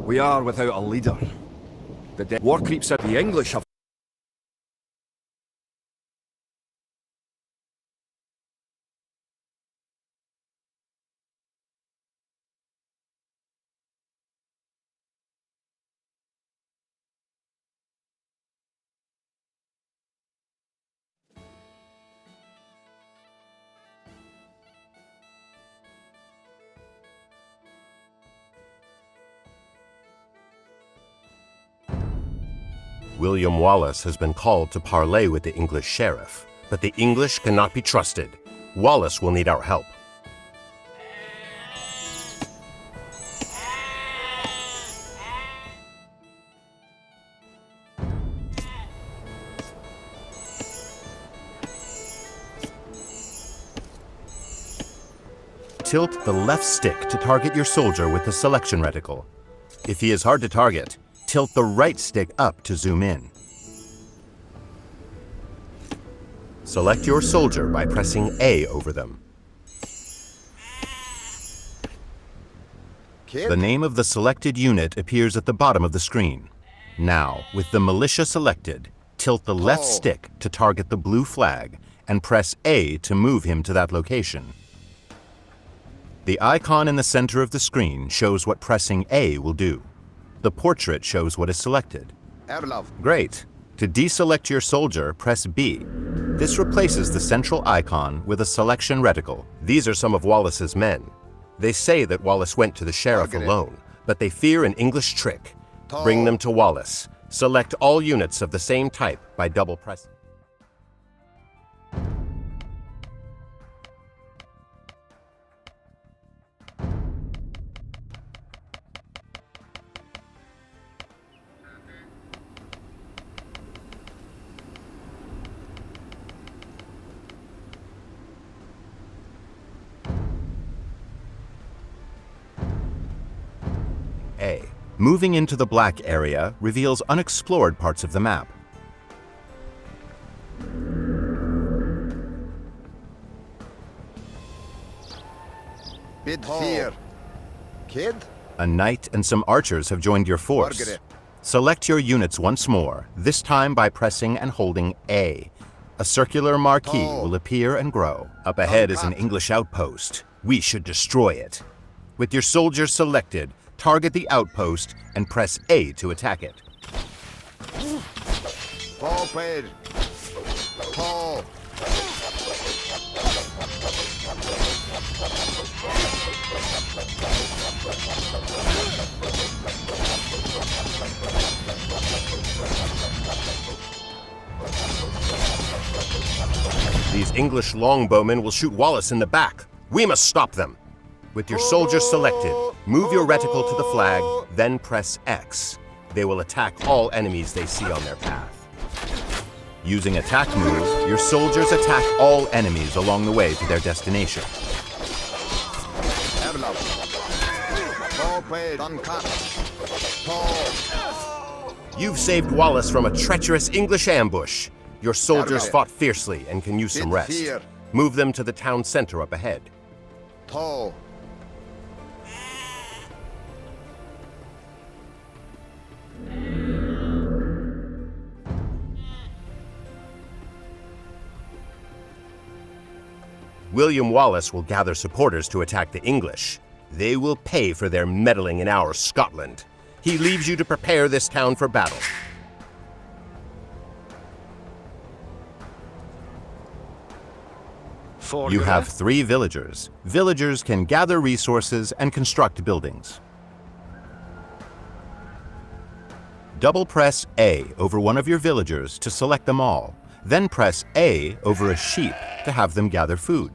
We are without a leader. The war creeps out. The English have... William Wallace has been called to parley with the English sheriff, but the English cannot be trusted. Wallace will need our help. Tilt the left stick to target your soldier with the selection reticle. If he is hard to target, tilt the right stick up to zoom in. Select your soldier by pressing A over them. The name of the selected unit appears at the bottom of the screen. Now, with the militia selected, tilt the left stick to target the blue flag and press A to move him to that location. The icon in the center of the screen shows what pressing A will do. The portrait shows what is selected. Great. To deselect your soldier, press B. This replaces the central icon with a selection reticle. These are some of Wallace's men. They say that Wallace went to the sheriff alone, but they fear an English trick. Bring them to Wallace. Select all units of the same type by double pressing. A. Moving into the black area reveals unexplored parts of the map. Bid here. Kid? A knight and some archers have joined your force. Select your units once more, this time by pressing and holding A. A circular marquee will appear and grow. Up ahead is an English outpost. We should destroy it. With your soldiers selected, target the outpost and press A to attack it. These English longbowmen will shoot Wallace in the back. We must stop them. With your soldiers selected, move your reticle to the flag, then press X. They will attack all enemies they see on their path. Using attack move, your soldiers attack all enemies along the way to their destination. You've saved Wallace from a treacherous English ambush. Your soldiers fought fiercely and can use some rest. Move them to the town center up ahead. William Wallace will gather supporters to attack the English. They will pay for their meddling in our Scotland. He leaves you to prepare this town for battle. You have 3 villagers. Villagers can gather resources and construct buildings. Double press A over one of your villagers to select them all. Then press A over a sheep to have them gather food.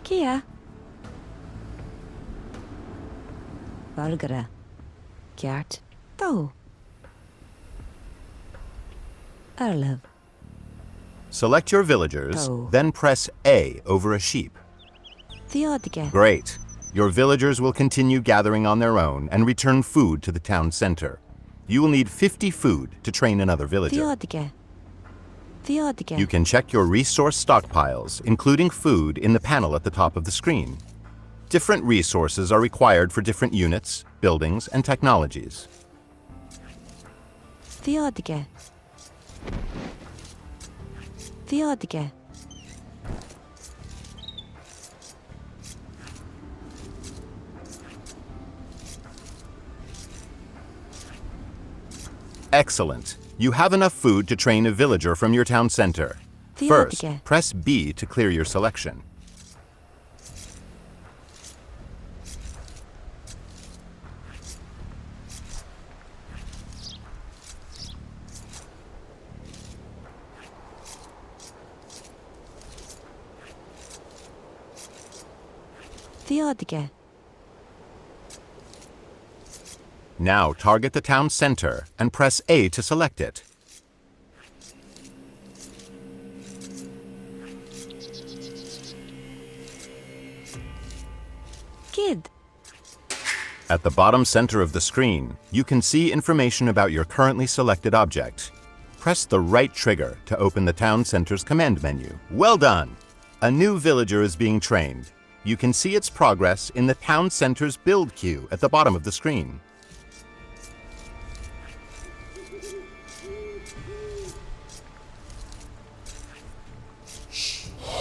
Kia. Valgara. Kjart. Do. Erlev. Select your villagers, then press A over a sheep. Theodige. Great. Your villagers will continue gathering on their own and return food to the town center. You will need 50 food to train another villager. Theodige. Theodige. You can check your resource stockpiles, including food, in the panel at the top of the screen. Different resources are required for different units, buildings, and technologies. Theodige. Theodige. Excellent. You have enough food to train a villager from your town center. First, Theodige. press B to clear your selection. Theodige. Now target the town center and press A to select it. Kid. At the bottom center of the screen, you can see information about your currently selected object. Press the right trigger to open the town center's command menu. Well done! A new villager is being trained. You can see its progress in the town center's build queue at the bottom of the screen.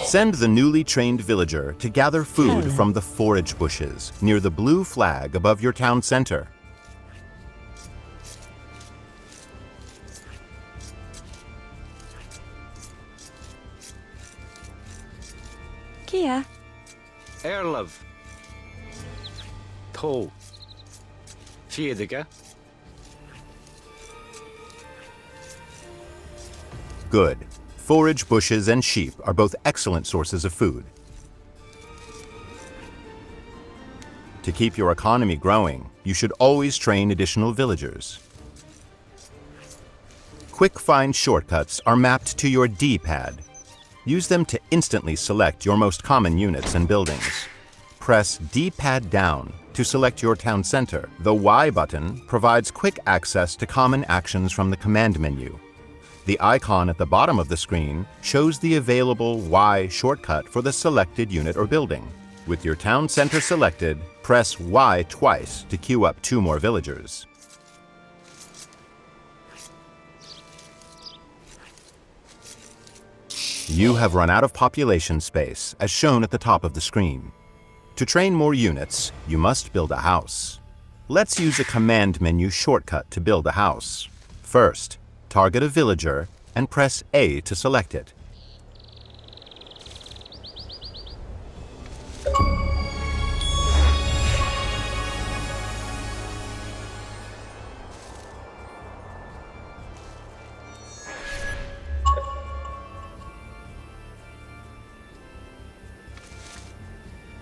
Send the newly trained villager to gather food Hello. from the forage bushes near the blue flag above your town center. Kia. Erlov. Tó. Feudal. Good. Forage bushes and sheep are both excellent sources of food. To keep your economy growing, you should always train additional villagers. Quick find shortcuts are mapped to your D-pad. Use them to instantly select your most common units and buildings. Press D-pad down to select your town center. The Y button provides quick access to common actions from the command menu. The icon at the bottom of the screen shows the available Y shortcut for the selected unit or building. With your town center selected, press Y twice to queue up 2 more villagers. You have run out of population space, as shown at the top of the screen. To train more units, you must build a house. Let's use a command menu shortcut to build a house. First, target a villager and press A to select it.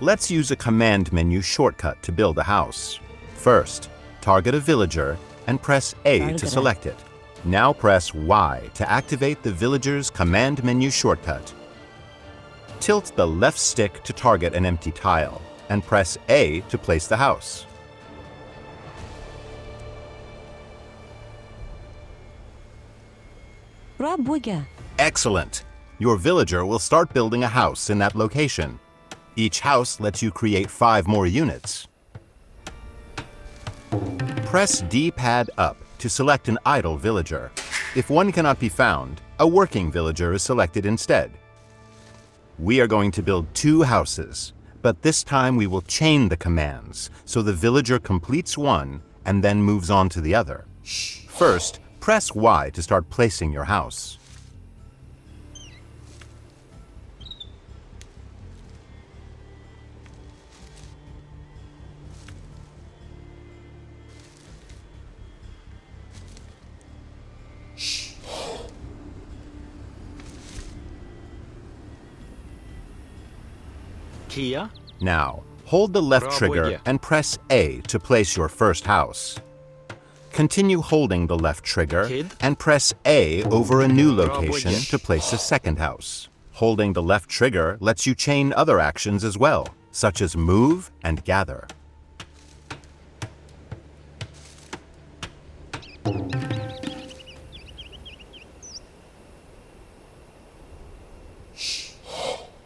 Let's use a command menu shortcut to build a house. First, target a villager and press A to select it. Now press Y to activate the villager's command menu shortcut. Tilt the left stick to target an empty tile and press A to place the house. Rabuga. Excellent! Your villager will start building a house in that location. Each house lets you create 5 more units. Press D-pad up to select an idle villager. If one cannot be found, a working villager is selected instead. We are going to build 2 houses, but this time we will chain the commands so the villager completes one and then moves on to the other. First, press Y to start placing your house. Kia. Now, hold the left Bravo, trigger yeah. and press A to place your first house. Continue holding the left trigger Kid. and press A over a new Bravo, location yeah. to place a second house. Holding the left trigger lets you chain other actions as well, such as move and gather.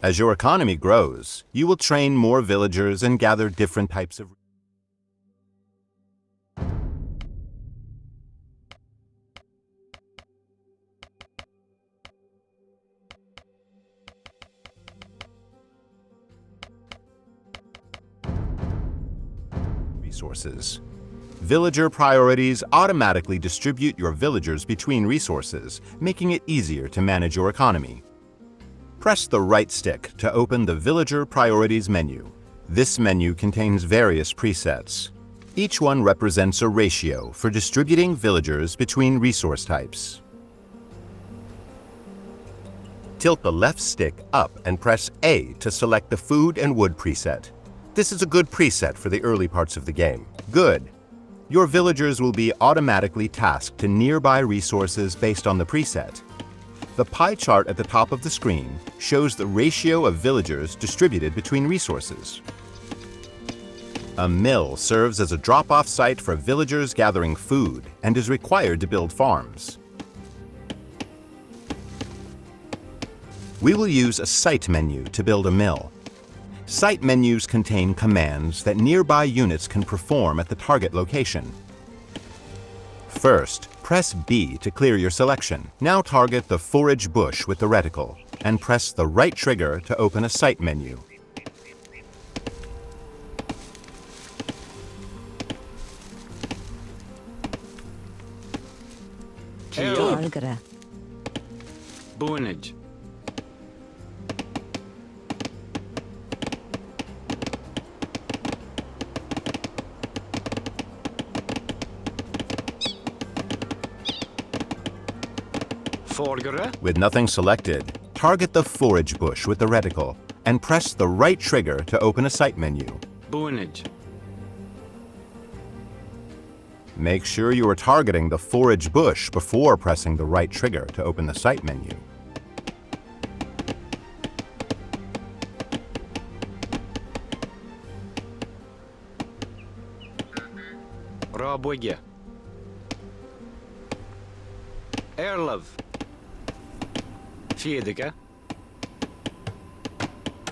As your economy grows, you will train more villagers and gather different types of resources. Villager priorities automatically distribute your villagers between resources, making it easier to manage your economy. Press the right stick to open the Villager Priorities menu. This menu contains various presets. Each one represents a ratio for distributing villagers between resource types. Tilt the left stick up and press A to select the Food and Wood preset. This is a good preset for the early parts of the game. Good. Your villagers will be automatically tasked to nearby resources based on the preset. The pie chart at the top of the screen shows the ratio of villagers distributed between resources. A mill serves as a drop-off site for villagers gathering food and is required to build farms. We will use a site menu to build a mill. Site menus contain commands that nearby units can perform at the target location. First, press B to clear your selection. Now target the forage bush with the reticle and press the right trigger to open a site menu. Kiorgra. Boonage. Forgere. With nothing selected, target the forage bush with the reticle and press the right trigger to open a site menu. Boonage. Make sure you are targeting the forage bush before pressing the right trigger to open the site menu. Raboge. Erlov. Fiedeke.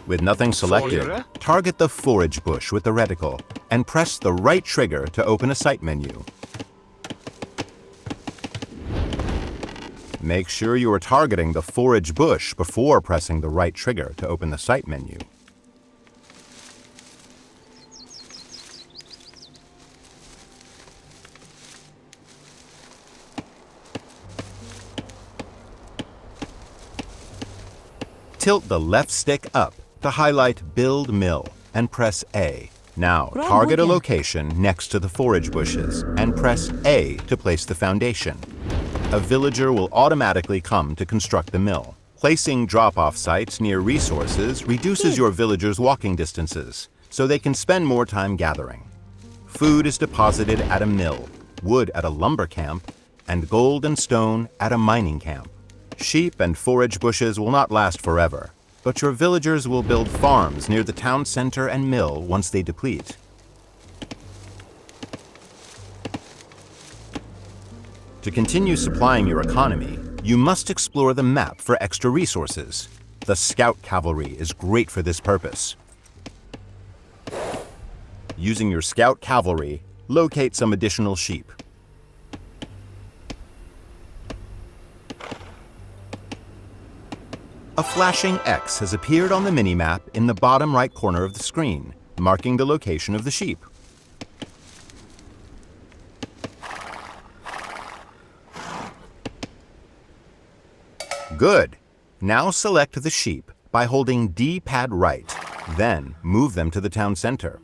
With nothing selected, Forgere. target the forage bush with the reticle and press the right trigger to open a site menu. Make sure you are targeting the forage bush before pressing the right trigger to open the site menu. Tilt the left stick up to highlight Build Mill and press A. Now, target a location next to the forage bushes and press A to place the foundation. A villager will automatically come to construct the mill. Placing drop-off sites near resources reduces your villagers' walking distances, so they can spend more time gathering. Food is deposited at a mill, wood at a lumber camp, and gold and stone at a mining camp. Sheep and forage bushes will not last forever, but your villagers will build farms near the town center and mill once they deplete. To continue supplying your economy, you must explore the map for extra resources. The scout cavalry is great for this purpose. Using your scout cavalry, locate some additional sheep. A flashing X has appeared on the minimap in the bottom right corner of the screen, marking the location of the sheep. Good. Now select the sheep by holding D-pad right, then move them to the town center.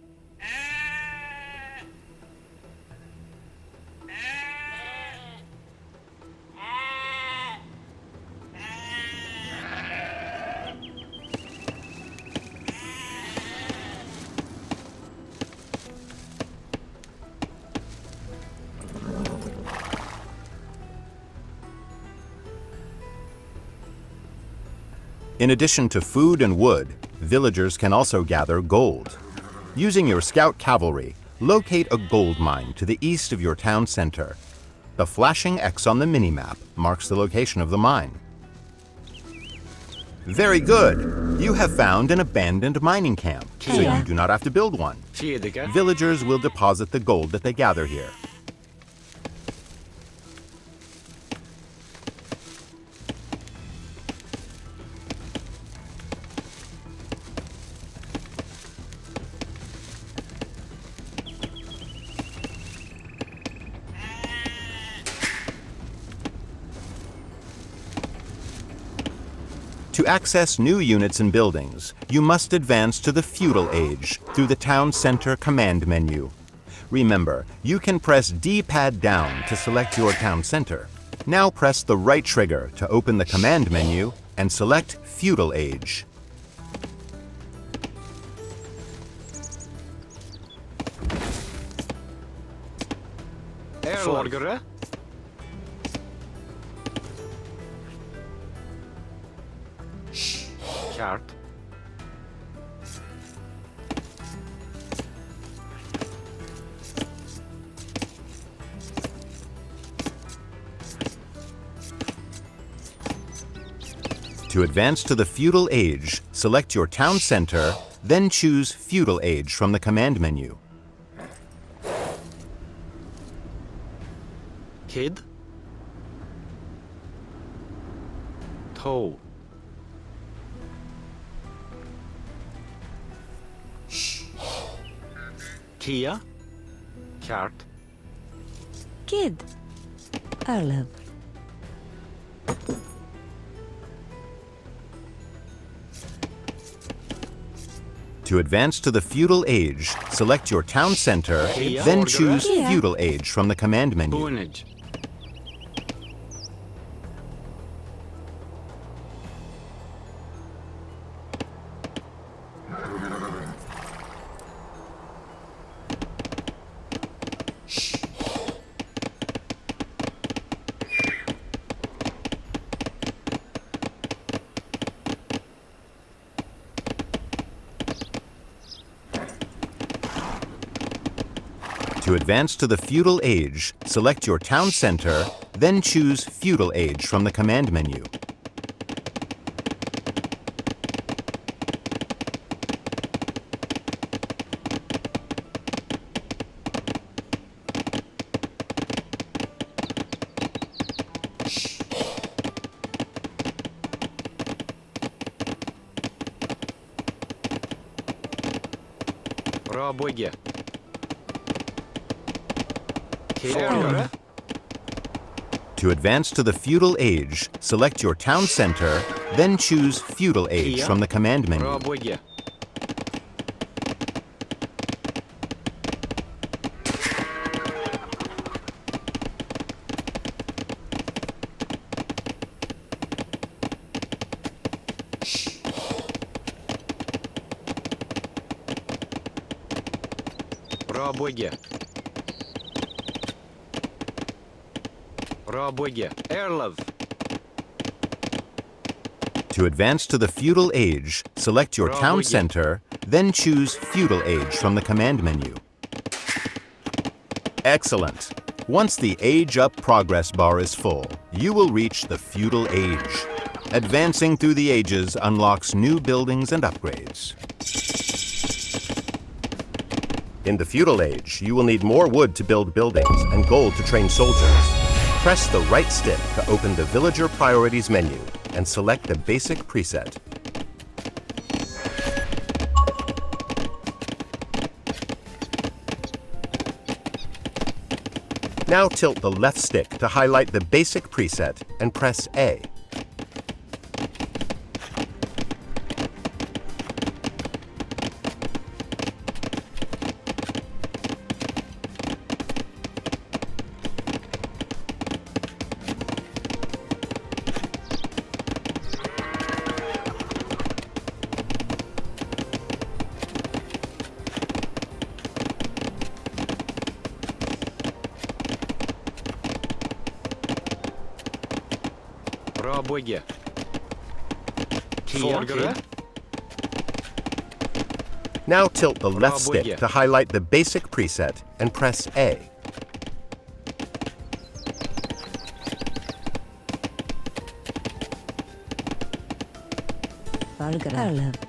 In addition to food and wood, villagers can also gather gold. Using your scout cavalry, locate a gold mine to the east of your town center. The flashing X on the minimap marks the location of the mine. Very good. You have found an abandoned mining camp, so you do not have to build one. Villagers will deposit the gold that they gather here. To access new units and buildings, you must advance to the feudal age through the town center command menu. Remember, you can press D-pad down to select your town center. Now press the right trigger to open the command menu and select feudal age. Sorgere. Kjært. To advance to the feudal age, select your town center, then choose feudal age from the command menu. Kid. Toe. Kia. Kjært. Kid. Arlev. To advance to the feudal age, select your town center, then choose feudal age from the command menu. Boonage. To advance to the feudal age, select your town center, then choose feudal age from the command menu. Bra bygge. To advance to the feudal age, select your town center, then choose feudal age from the command menu. Bra bygge. Bra bygge. Bra bygge. Erlev. To advance to the feudal age, select your town center, then choose feudal age from the command menu. Excellent. Once the Age Up progress bar is full, you will reach the feudal age. Advancing through the ages unlocks new buildings and upgrades. In the feudal age, you will need more wood to build buildings and gold to train soldiers. Press the right stick to open the Villager Priorities menu and select the basic preset. Now tilt the left stick to highlight the basic preset and press A. Bra bygge. Sorgere. Now tilt the left stick to highlight the basic preset and press A. Fargara. Erlev.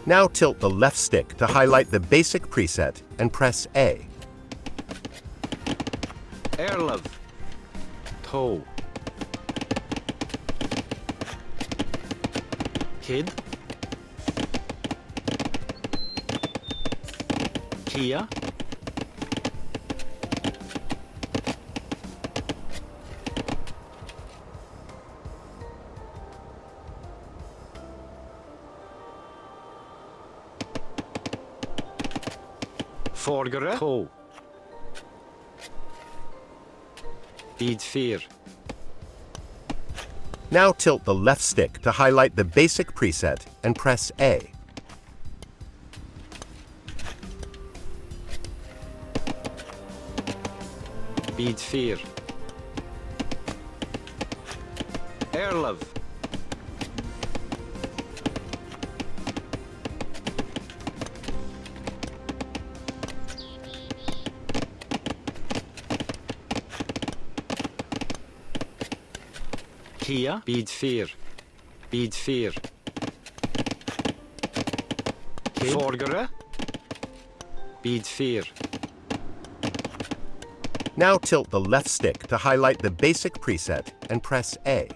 Now tilt the left stick to highlight the basic preset and press A. Erlev. Toe. Kid. Kia. Vorgere. Toe. Bid 4. Now tilt the left stick to highlight the basic preset and press A. Bid 4. Erlev. Kia. Bid 4. Bid 4. Vorgere. Bid 4. Now tilt the left stick to highlight the basic preset and press A.